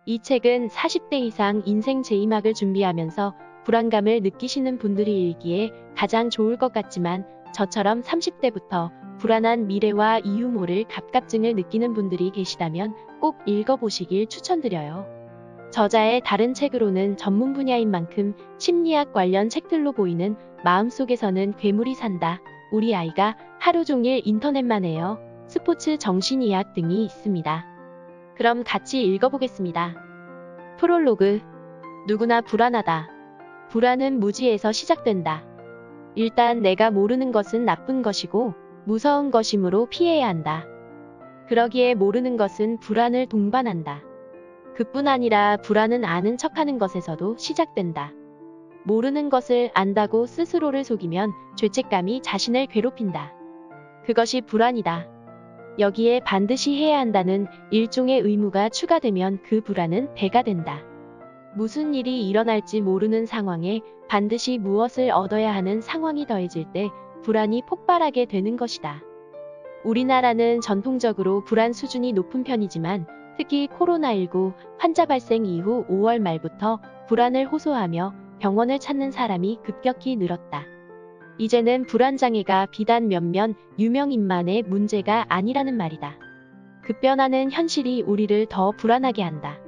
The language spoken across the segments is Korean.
이 책은 40대 이상 인생 제2막을 준비하면서 불안감을 느끼시는 분들이 읽기에 가장 좋을 것 같지만 저처럼 30대부터 불안한 미래와 이유 모를 갑갑증을 느끼는 분들이 계시다면 꼭 읽어보시길 추천드려요. 저자의 다른 책으로는 전문 분야인 만큼 심리학 관련 책들로 보이는 마음속에서는 괴물이 산다, 우리 아이가 하루 종일 인터넷만 해요, 스포츠 정신의학 등이 있습니다. 그럼 같이 읽어보겠습니다. 프롤로그. 누구나 불안하다. 불안은 무지에서 시작된다. 일단 내가 모르는 것은 나쁜 것이고 무서운 것이므로 피해야 한다. 그러기에 모르는 것은 불안을 동반한다. 그뿐 아니라 불안은 아는 척하는 것에서도 시작된다. 모르는 것을 안다고 스스로를 속이면 죄책감이 자신을 괴롭힌다. 그것이 불안이다. 여기에 반드시 해야 한다는 일종의 의무가 추가되면 그 불안은 배가 된다. 무슨 일이 일어날지 모르는 상황에 반드시 무엇을 얻어야 하는 상황이 더해질 때 불안이 폭발하게 되는 것이다. 우리나라는 전통적으로 불안 수준이 높은 편이지만 특히 코로나19 환자 발생 이후 5월 말부터 불안을 호소하며 병원을 찾는 사람이 급격히 늘었다. 이제는 불안장애가 비단 몇몇 유명인만의 문제가 아니라는 말이다. 급변하는 현실이 우리를 더 불안하게 한다.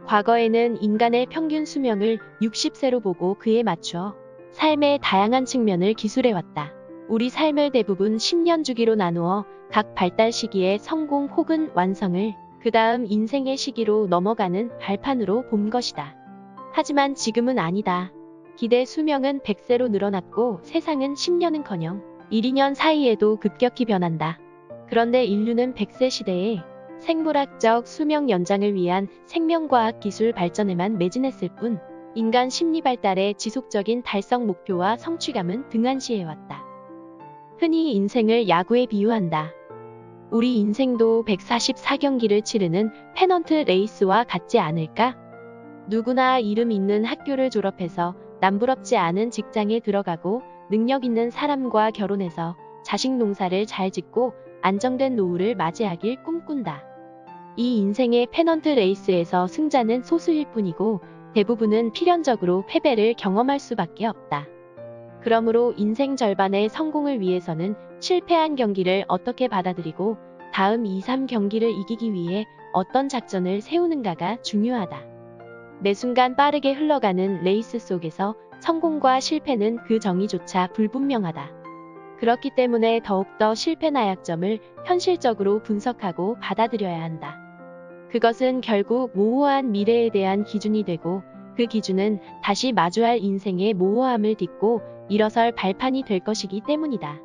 과거에는 인간의 평균 수명을 60세로 보고 그에 맞추어 삶의 다양한 측면을 기술해왔다. 우리 삶을 대부분 10년 주기로 나누어 각 발달 시기의 성공 혹은 완성을 그 다음 인생의 시기로 넘어가는 발판으로 본 것이다. 하지만 지금은 아니다. 기대 수명은 100세로 늘어났고 세상은 10년은커녕 1, 2년 사이에도 급격히 변한다. 그런데 인류는 100세 시대에 생물학적 수명 연장을 위한 생명과학 기술 발전에만 매진했을 뿐 인간 심리 발달의 지속적인 달성 목표와 성취감은 등한시해왔다. 흔히 인생을 야구에 비유한다. 우리 인생도 144경기를 치르는 페넌트 레이스와 같지 않을까? 누구나 이름 있는 학교를 졸업해서 남부럽지 않은 직장에 들어가고 능력 있는 사람과 결혼해서 자식 농사를 잘 짓고 안정된 노후를 맞이하길 꿈꾼다. 이 인생의 페넌트 레이스에서 승자는 소수일 뿐이고 대부분은 필연적으로 패배를 경험할 수밖에 없다. 그러므로 인생 절반의 성공을 위해서는 실패한 경기를 어떻게 받아들이고 다음 2, 3경기를 이기기 위해 어떤 작전을 세우는가가 중요하다. 매 순간 빠르게 흘러가는 레이스 속에서 성공과 실패는 그 정의조차 불분명하다. 그렇기 때문에 더욱더 실패나 약점을 현실적으로 분석하고 받아들여야 한다. 그것은 결국 모호한 미래에 대한 기준이 되고 그 기준은 다시 마주할 인생의 모호함을 딛고 일어설 발판이 될 것이기 때문이다.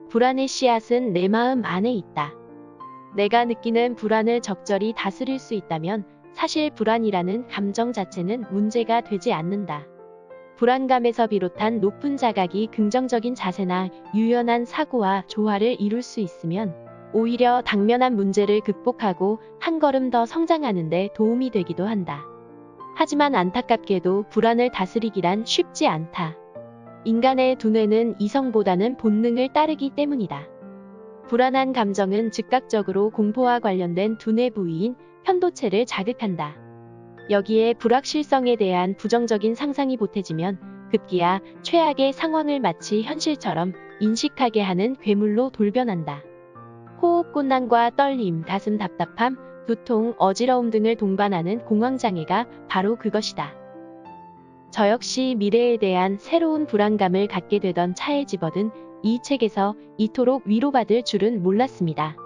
불안의 씨앗은 내 마음 안에 있다. 내가 느끼는 불안을 적절히 다스릴 수 있다면 사실 불안이라는 감정 자체는 문제가 되지 않는다. 불안감에서 비롯한 높은 자각이 긍정적인 자세나 유연한 사고와 조화를 이룰 수 있으면 오히려 당면한 문제를 극복하고 한 걸음 더 성장하는 데 도움이 되기도 한다. 하지만 안타깝게도 불안을 다스리기란 쉽지 않다. 인간의 두뇌는 이성보다는 본능을 따르기 때문이다. 불안한 감정은 즉각적으로 공포와 관련된 두뇌 부위인 편도체를 자극한다. 여기에 불확실성에 대한 부정적인 상상이 보태지면 급기야 최악의 상황을 마치 현실처럼 인식하게 하는 괴물로 돌변한다. 호흡곤란과 떨림, 가슴 답답함, 두통, 어지러움 등을 동반하는 공황장애가 바로 그것이다. 저 역시 미래에 대한 새로운 불안감을 갖게 되던 차에 집어든 이 책에서 이토록 위로받을 줄은 몰랐습니다.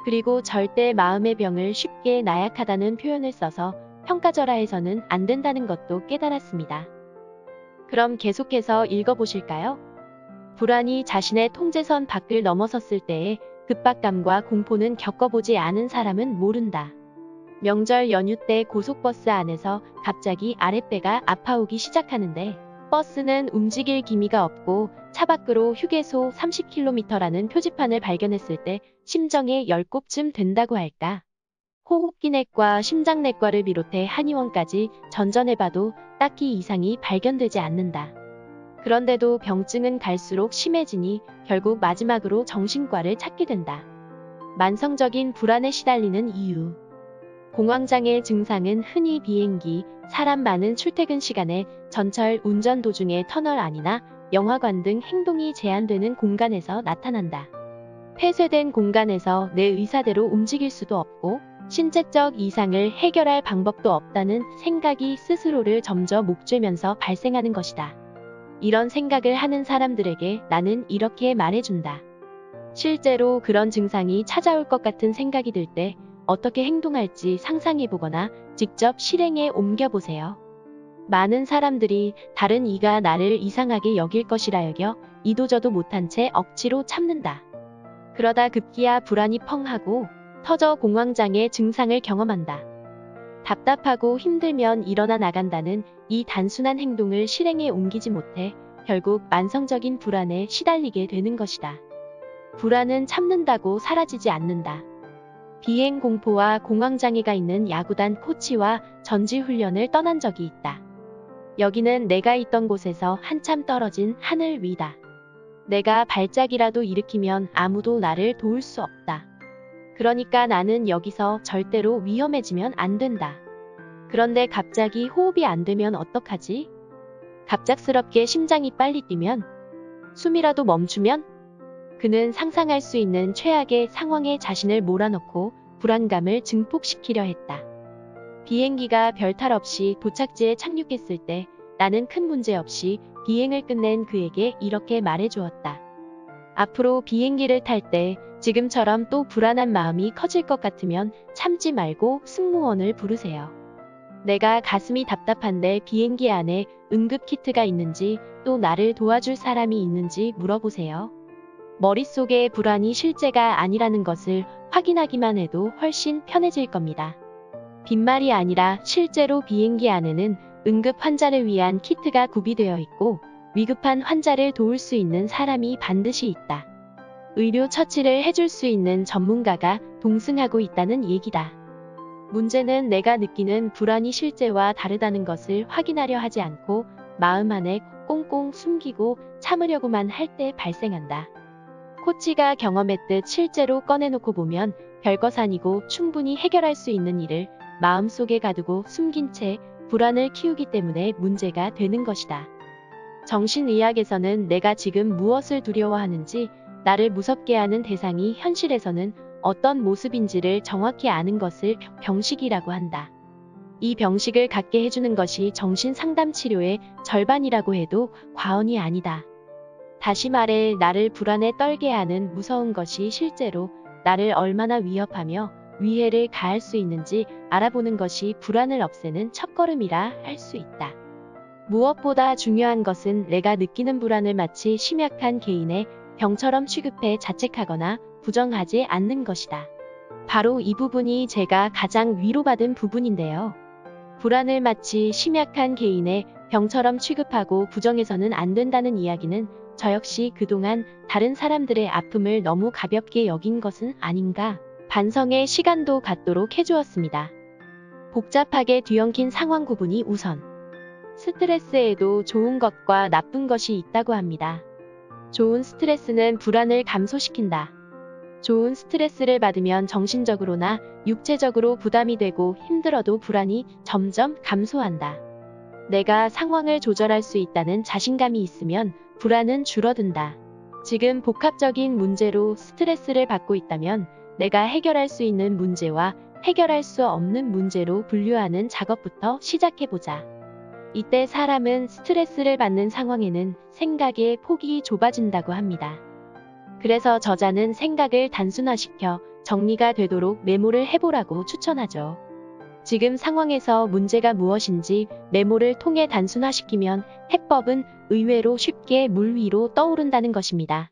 그리고 절대 마음의 병을 쉽게 나약하다는 표현을 써서 평가절하해서는 안 된다는 것도 깨달았습니다. 그럼 계속해서 읽어보실까요? 불안이 자신의 통제선 밖을 넘어섰을 때의 급박감과 공포는 겪어보지 않은 사람은 모른다. 명절 연휴 때 고속버스 안에서 갑자기 아랫배가 아파오기 시작하는데 버스는 움직일 기미가 없고 차 밖으로 휴게소 30km라는 표지판을 발견했을 때 심정에 10곱쯤 된다고 할까. 호흡기내과, 심장내과를 비롯해 한의원까지 전전해봐도 딱히 이상이 발견되지 않는다. 그런데도 병증은 갈수록 심해지니 결국 마지막으로 정신과를 찾게 된다. 만성적인 불안에 시달리는 이유. 공황장애 증상은 흔히 비행기, 사람 많은 출퇴근 시간에 전철 운전 도중에 터널 안이나 영화관 등 행동이 제한되는 공간에서 나타난다. 폐쇄된 공간에서 내 의사대로 움직일 수도 없고 신체적 이상을 해결할 방법도 없다는 생각이 스스로를 점점 목죄면서 발생하는 것이다. 이런 생각을 하는 사람들에게 나는 이렇게 말해준다. 실제로 그런 증상이 찾아올 것 같은 생각이 들 때 어떻게 행동할지 상상해보거나 직접 실행에 옮겨보세요. 많은 사람들이 다른 이가 나를 이상하게 여길 것이라 여겨 이도저도 못한 채 억지로 참는다. 그러다 급기야 불안이 펑하고 터져 공황장애 증상을 경험한다. 답답하고 힘들면 일어나 나간다는 이 단순한 행동을 실행에 옮기지 못해 결국 만성적인 불안에 시달리게 되는 것이다. 불안은 참는다고 사라지지 않는다. 비행 공포와 공황장애가 있는 야구단 코치와 전지훈련을 떠난 적이 있다. 여기는 내가 있던 곳에서 한참 떨어진 하늘 위다. 내가 발작이라도 일으키면 아무도 나를 도울 수 없다. 그러니까 나는 여기서 절대로 위험해지면 안 된다. 그런데 갑자기 호흡이 안 되면 어떡하지? 갑작스럽게 심장이 빨리 뛰면? 숨이라도 멈추면? 그는 상상할 수 있는 최악의 상황에 자신을 몰아넣고 불안감을 증폭시키려 했다. 비행기가 별탈 없이 도착지에 착륙했을 때 나는 큰 문제 없이 비행을 끝낸 그에게 이렇게 말해주었다. 앞으로 비행기를 탈 때 지금처럼 또 불안한 마음이 커질 것 같으면 참지 말고 승무원을 부르세요. 내가 가슴이 답답한데 비행기 안에 응급키트가 있는지 또 나를 도와줄 사람이 있는지 물어보세요. 머릿속의 불안이 실제가 아니라는 것을 확인하기만 해도 훨씬 편해질 겁니다. 빈말이 아니라 실제로 비행기 안에는 응급 환자를 위한 키트가 구비되어 있고 위급한 환자를 도울 수 있는 사람이 반드시 있다. 의료 처치를 해줄 수 있는 전문가가 동승하고 있다는 얘기다. 문제는 내가 느끼는 불안이 실제와 다르다는 것을 확인하려 하지 않고 마음 안에 꽁꽁 숨기고 참으려고만 할 때 발생한다. 코치가 경험했듯 실제로 꺼내놓고 보면 별것 아니고 충분히 해결할 수 있는 일을 마음속에 가두고 숨긴 채 불안을 키우기 때문에 문제가 되는 것이다. 정신의학에서는 내가 지금 무엇을 두려워하는지 나를 무섭게 하는 대상이 현실에서는 어떤 모습인지를 정확히 아는 것을 병식이라고 한다. 이 병식을 갖게 해주는 것이 정신상담치료의 절반이라고 해도 과언이 아니다. 다시 말해 나를 불안에 떨게 하는 무서운 것이 실제로 나를 얼마나 위협하며 위해를 가할 수 있는지 알아보는 것이 불안을 없애는 첫걸음이라 할 수 있다. 무엇보다 중요한 것은 내가 느끼는 불안을 마치 심약한 개인의 병처럼 취급해 자책하거나 부정하지 않는 것이다. 바로 이 부분이 제가 가장 위로받은 부분인데요. 불안을 마치 심약한 개인의 병처럼 취급하고 부정해서는 안 된다는 이야기는 저 역시 그동안 다른 사람들의 아픔을 너무 가볍게 여긴 것은 아닌가 반성의 시간도 갖도록 해주었습니다. 복잡하게 뒤엉킨 상황 구분이 우선. 스트레스에도 좋은 것과 나쁜 것이 있다고 합니다. 좋은 스트레스는 불안을 감소시킨다. 좋은 스트레스를 받으면 정신적으로나 육체적으로 부담이 되고 힘들어도 불안이 점점 감소한다. 내가 상황을 조절할 수 있다는 자신감이 있으면 불안은 줄어든다. 지금 복합적인 문제로 스트레스를 받고 있다면 내가 해결할 수 있는 문제와 해결할 수 없는 문제로 분류하는 작업부터 시작해보자. 이때 사람은 스트레스를 받는 상황에는 생각의 폭이 좁아진다고 합니다. 그래서 저자는 생각을 단순화시켜 정리가 되도록 메모를 해보라고 추천하죠. 지금 상황에서 문제가 무엇인지 메모를 통해 단순화시키면 해법은 의외로 쉽게 물 위로 떠오른다는 것입니다.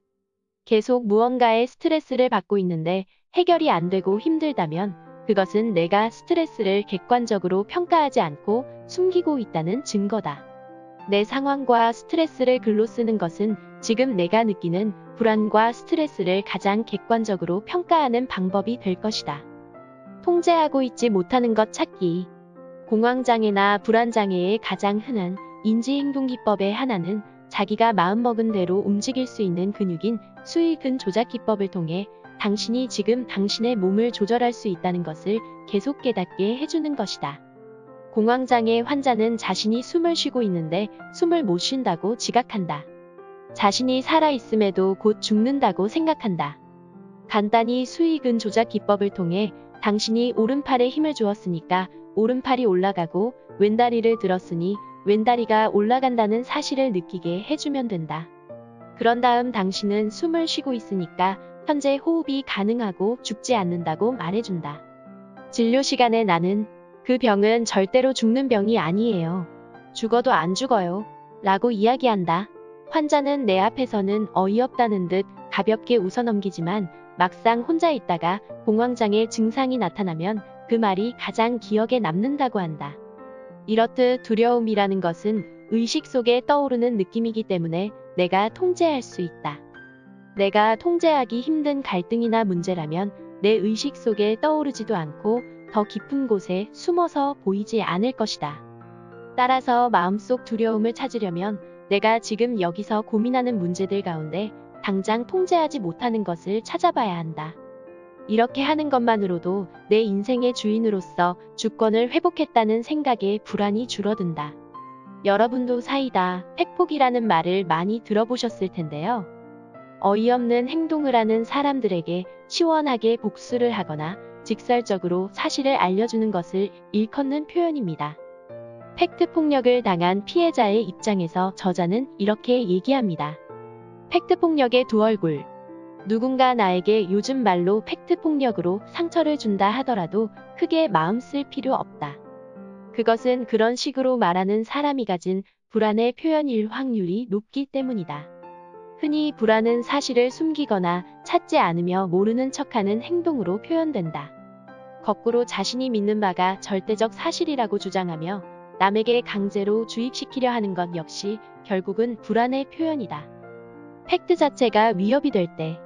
계속 무언가에 스트레스를 받고 있는데 해결이 안 되고 힘들다면 그것은 내가 스트레스를 객관적으로 평가하지 않고 숨기고 있다는 증거다. 내 상황과 스트레스를 글로 쓰는 것은 지금 내가 느끼는 불안과 스트레스를 가장 객관적으로 평가하는 방법이 될 것이다. 통제하고 있지 못하는 것 찾기. 공황장애나 불안장애의 가장 흔한 인지행동기법의 하나는 자기가 마음먹은 대로 움직일 수 있는 근육인 수의근 조작기법을 통해 당신이 지금 당신의 몸을 조절할 수 있다는 것을 계속 깨닫게 해주는 것이다. 공황장애 환자는 자신이 숨을 쉬고 있는데 숨을 못 쉰다고 지각한다. 자신이 살아있음에도 곧 죽는다고 생각한다. 간단히 수익은 조작 기법을 통해 당신이 오른팔에 힘을 주었으니까 오른팔이 올라가고 왼다리를 들었으니 왼다리가 올라간다는 사실을 느끼게 해주면 된다. 그런 다음 당신은 숨을 쉬고 있으니까 현재 호흡이 가능하고 죽지 않는다고 말해준다. 진료 시간에 나는 그 병은 절대로 죽는 병이 아니에요. 죽어도 안 죽어요. 라고 이야기한다. 환자는 내 앞에서는 어이없다는 듯 가볍게 웃어넘기지만 막상 혼자 있다가 공황장애 증상이 나타나면 그 말이 가장 기억에 남는다고 한다. 이렇듯 두려움이라는 것은 의식 속에 떠오르는 느낌이기 때문에 내가 통제할 수 있다. 내가 통제하기 힘든 갈등이나 문제라면 내 의식 속에 떠오르지도 않고 더 깊은 곳에 숨어서 보이지 않을 것이다. 따라서 마음속 두려움을 찾으려면 내가 지금 여기서 고민하는 문제들 가운데 당장 통제하지 못하는 것을 찾아봐야 한다. 이렇게 하는 것만으로도 내 인생의 주인으로서 주권을 회복했다는 생각에 불안이 줄어든다. 여러분도 사이다, 팩폭이라는 말을 많이 들어보셨을 텐데요. 어이없는 행동을 하는 사람들에게 시원하게 복수를 하거나 직설적으로 사실을 알려주는 것을 일컫는 표현입니다. 팩트폭력을 당한 피해자의 입장에서 저자는 이렇게 얘기합니다. 팩트폭력의 두 얼굴. 누군가 나에게 요즘 말로 팩트폭력으로 상처를 준다 하더라도 크게 마음 쓸 필요 없다. 그것은 그런 식으로 말하는 사람이 가진 불안의 표현일 확률이 높기 때문이다. 흔히 불안은 사실을 숨기거나 찾지 않으며 모르는 척하는 행동으로 표현된다. 거꾸로 자신이 믿는 바가 절대적 사실이라고 주장하며 남에게 강제로 주입시키려 하는 것 역시 결국은 불안의 표현이다. 팩트 자체가 위협이 될 때,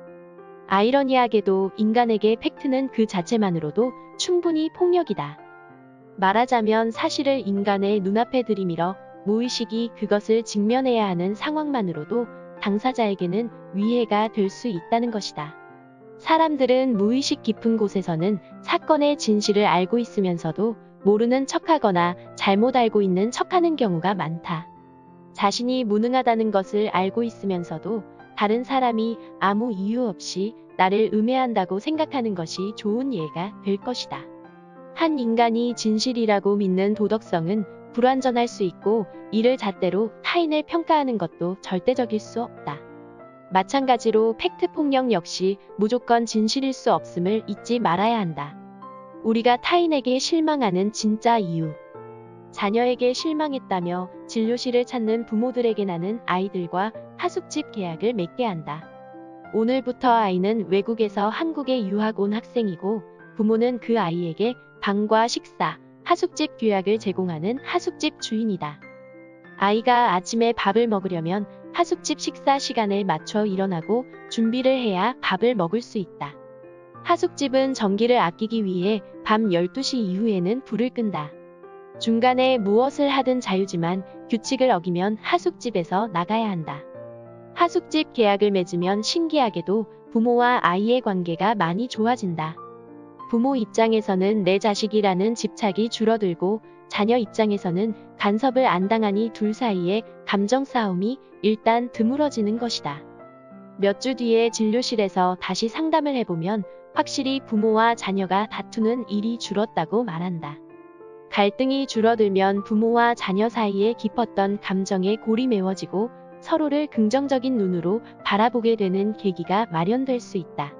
아이러니하게도 인간에게 팩트는 그 자체만으로도 충분히 폭력이다. 말하자면 사실을 인간의 눈앞에 들이밀어 무의식이 그것을 직면해야 하는 상황만으로도 당사자에게는 위해가 될 수 있다는 것이다. 사람들은 무의식 깊은 곳에서는 사건의 진실을 알고 있으면서도 모르는 척하거나 잘못 알고 있는 척하는 경우가 많다. 자신이 무능하다는 것을 알고 있으면서도 다른 사람이 아무 이유 없이 나를 음해한다고 생각하는 것이 좋은 예가 될 것이다. 한 인간이 진실이라고 믿는 도덕성은 불완전할 수 있고 이를 잣대로 타인을 평가하는 것도 절대적일 수 없다. 마찬가지로 팩트폭력 역시 무조건 진실일 수 없음을 잊지 말아야 한다. 우리가 타인에게 실망하는 진짜 이유. 자녀에게 실망했다며 진료실을 찾는 부모들에게 나는 아이들과 하숙집 계약을 맺게 한다. 오늘부터 아이는 외국에서 한국에 유학 온 학생이고 부모는 그 아이에게 방과 식사, 하숙집 교약을 제공하는 하숙집 주인이다. 아이가 아침에 밥을 먹으려면 하숙집 식사 시간에 맞춰 일어나고 준비를 해야 밥을 먹을 수 있다. 하숙집은 전기를 아끼기 위해 밤 12시 이후에는 불을 끈다. 중간에 무엇을 하든 자유지만 규칙을 어기면 하숙집에서 나가야 한다. 하숙집 계약을 맺으면 신기하게도 부모와 아이의 관계가 많이 좋아진다. 부모 입장에서는 내 자식이라는 집착이 줄어들고 자녀 입장에서는 간섭을 안 당하니 둘 사이의 감정 싸움이 일단 드물어지는 것이다. 몇 주 뒤에 진료실에서 다시 상담을 해보면 확실히 부모와 자녀가 다투는 일이 줄었다고 말한다. 갈등이 줄어들면 부모와 자녀 사이에 깊었던 감정의 골이 메워지고 서로를 긍정적인 눈으로 바라보게 되는 계기가 마련될 수 있다.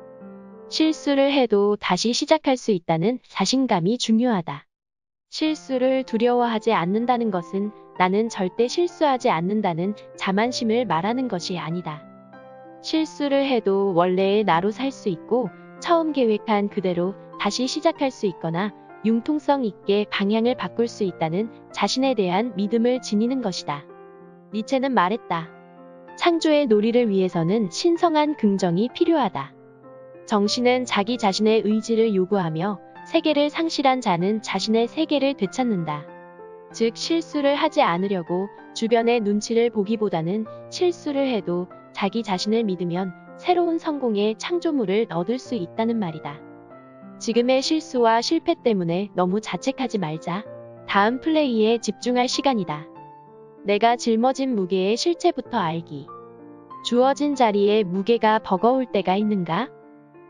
실수를 해도 다시 시작할 수 있다는 자신감이 중요하다. 실수를 두려워하지 않는다는 것은 나는 절대 실수하지 않는다는 자만심을 말하는 것이 아니다. 실수를 해도 원래의 나로 살 수 있고 처음 계획한 그대로 다시 시작할 수 있거나 융통성 있게 방향을 바꿀 수 있다는 자신에 대한 믿음을 지니는 것이다. 니체는 말했다. 창조의 놀이를 위해서는 신성한 긍정이 필요하다. 정신은 자기 자신의 의지를 요구하며 세계를 상실한 자는 자신의 세계를 되찾는다. 즉 실수를 하지 않으려고 주변의 눈치를 보기보다는 실수를 해도 자기 자신을 믿으면 새로운 성공의 창조물을 얻을 수 있다는 말이다. 지금의 실수와 실패 때문에 너무 자책하지 말자. 다음 플레이에 집중할 시간이다. 내가 짊어진 무게의 실체부터 알기. 주어진 자리에 무게가 버거울 때가 있는가?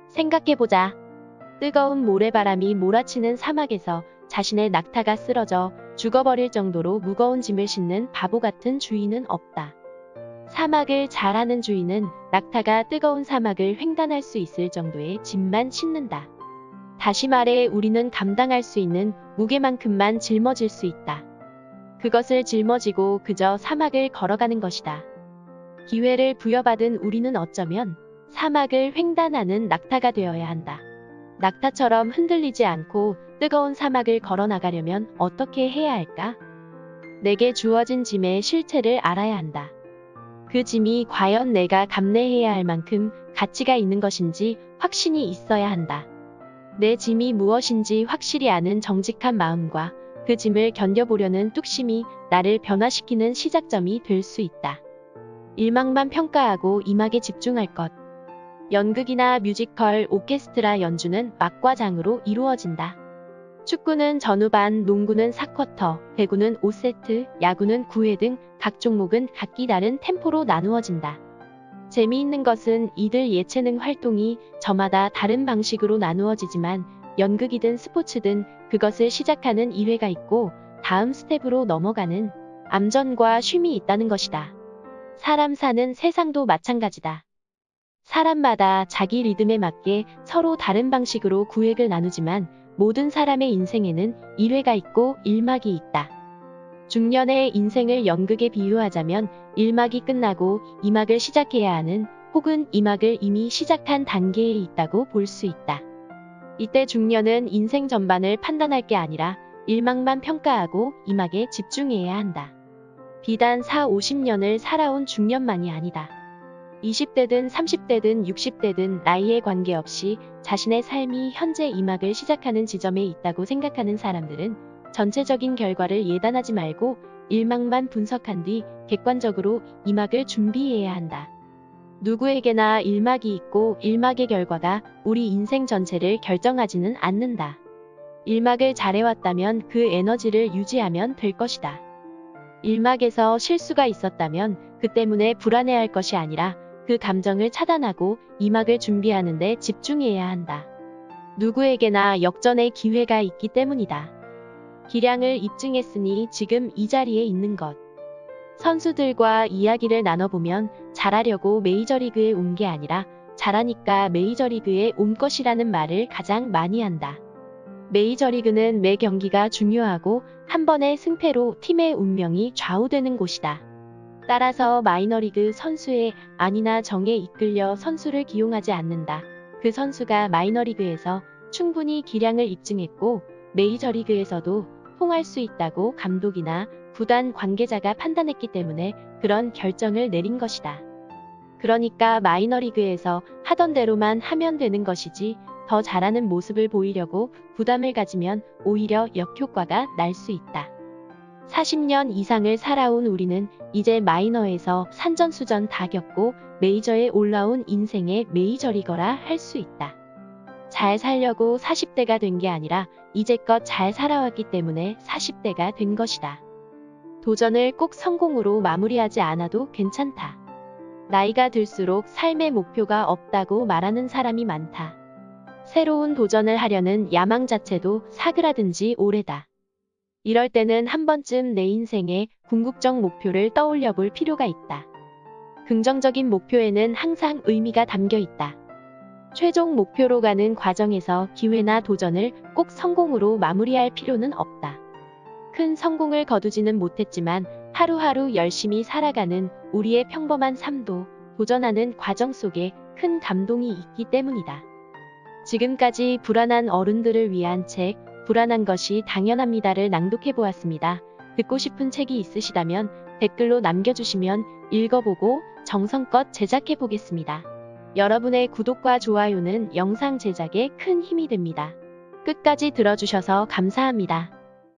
생각해보자. 뜨거운 모래바람이 몰아치는 사막에서 자신의 낙타가 쓰러져 죽어버릴 정도로 무거운 짐을 싣는 바보 같은 주인은 없다. 사막을 잘하는 주인은 낙타가 뜨거운 사막을 횡단할 수 있을 정도의 짐만 싣는다. 다시 말해 우리는 감당할 수 있는 무게만큼만 짊어질 수 있다. 그것을 짊어지고 그저 사막을 걸어가는 것이다. 기회를 부여받은 우리는 어쩌면 사막을 횡단하는 낙타가 되어야 한다. 낙타처럼 흔들리지 않고 뜨거운 사막을 걸어 나가려면 어떻게 해야 할까? 내게 주어진 짐의 실체를 알아야 한다. 그 짐이 과연 내가 감내해야 할 만큼 가치가 있는 것인지 확신이 있어야 한다. 내 짐이 무엇인지 확실히 아는 정직한 마음과 그 짐을 견뎌보려는 뚝심이 나를 변화시키는 시작점이 될 수 있다. 일막만 평가하고 임하게 집중할 것. 연극이나 뮤지컬, 오케스트라 연주는 막과 장으로 이루어진다. 축구는 전후반, 농구는 4쿼터, 배구는 5세트, 야구는 9회 등 각 종목은 각기 다른 템포로 나누어진다. 재미있는 것은 이들 예체능 활동이 저마다 다른 방식으로 나누어지지만 연극이든 스포츠든 그것을 시작하는 1회가 있고 다음 스텝으로 넘어가는 암전과 쉼이 있다는 것이다. 사람 사는 세상도 마찬가지다. 사람마다 자기 리듬에 맞게 서로 다른 방식으로 구획을 나누지만 모든 사람의 인생에는 1회가 있고 1막이 있다. 중년의 인생을 연극에 비유하자면 1막이 끝나고 2막을 시작해야 하는 혹은 2막을 이미 시작한 단계에 있다고 볼 수 있다. 이때 중년은 인생 전반을 판단할 게 아니라 1막만 평가하고 2막에 집중해야 한다. 비단 4, 50년을 살아온 중년만이 아니다. 20대든 30대든 60대든 나이에 관계없이 자신의 삶이 현재 2막을 시작하는 지점에 있다고 생각하는 사람들은 전체적인 결과를 예단하지 말고 1막만 분석한 뒤 객관적으로 2막을 준비해야 한다. 누구에게나 1막이 있고 1막의 결과가 우리 인생 전체를 결정하지는 않는다. 1막을 잘해왔다면 그 에너지를 유지하면 될 것이다. 1막에서 실수가 있었다면 그 때문에 불안해할 것이 아니라 그 감정을 차단하고 2막을 준비하는 데 집중해야 한다. 누구에게나 역전의 기회가 있기 때문이다. 기량을 입증했으니 지금 이 자리에 있는 것. 선수들과 이야기를 나눠보면 잘하려고 메이저리그에 온 게 아니라 잘하니까 메이저리그에 온 것이라는 말을 가장 많이 한다. 메이저리그는 매 경기가 중요하고 한 번의 승패로 팀의 운명이 좌우되는 곳이다. 따라서 마이너리그 선수의 안이나 정에 이끌려 선수를 기용하지 않는다. 그 선수가 마이너리그에서 충분히 기량을 입증했고 메이저리그에서도 통할 수 있다고 감독이나 구단 관계자가 판단했기 때문에 그런 결정을 내린 것이다. 그러니까 마이너리그에서 하던 대로만 하면 되는 것이지 더 잘하는 모습을 보이려고 부담을 가지면 오히려 역효과가 날 수 있다. 40년 이상을 살아온 우리는 이제 마이너에서 산전수전 다 겪고 메이저에 올라온 인생의 메이저리거라 할 수 있다. 잘 살려고 40대가 된 게 아니라 이제껏 잘 살아왔기 때문에 40대가 된 것이다. 도전을 꼭 성공으로 마무리하지 않아도 괜찮다. 나이가 들수록 삶의 목표가 없다고 말하는 사람이 많다. 새로운 도전을 하려는 야망 자체도 사그라든 지 오래다. 이럴 때는 한 번쯤 내 인생의 궁극적 목표를 떠올려 볼 필요가 있다. 긍정적인 목표에는 항상 의미가 담겨 있다. 최종 목표로 가는 과정에서 기회나 도전을 꼭 성공으로 마무리할 필요는 없다. 큰 성공을 거두지는 못했지만 하루하루 열심히 살아가는 우리의 평범한 삶도 도전하는 과정 속에 큰 감동이 있기 때문이다. 지금까지 불안한 어른들을 위한 책, 불안한 것이 당연합니다를 낭독해 보았습니다. 듣고 싶은 책이 있으시다면 댓글로 남겨주시면 읽어보고 정성껏 제작해 보겠습니다. 여러분의 구독과 좋아요는 영상 제작에 큰 힘이 됩니다. 끝까지 들어주셔서 감사합니다.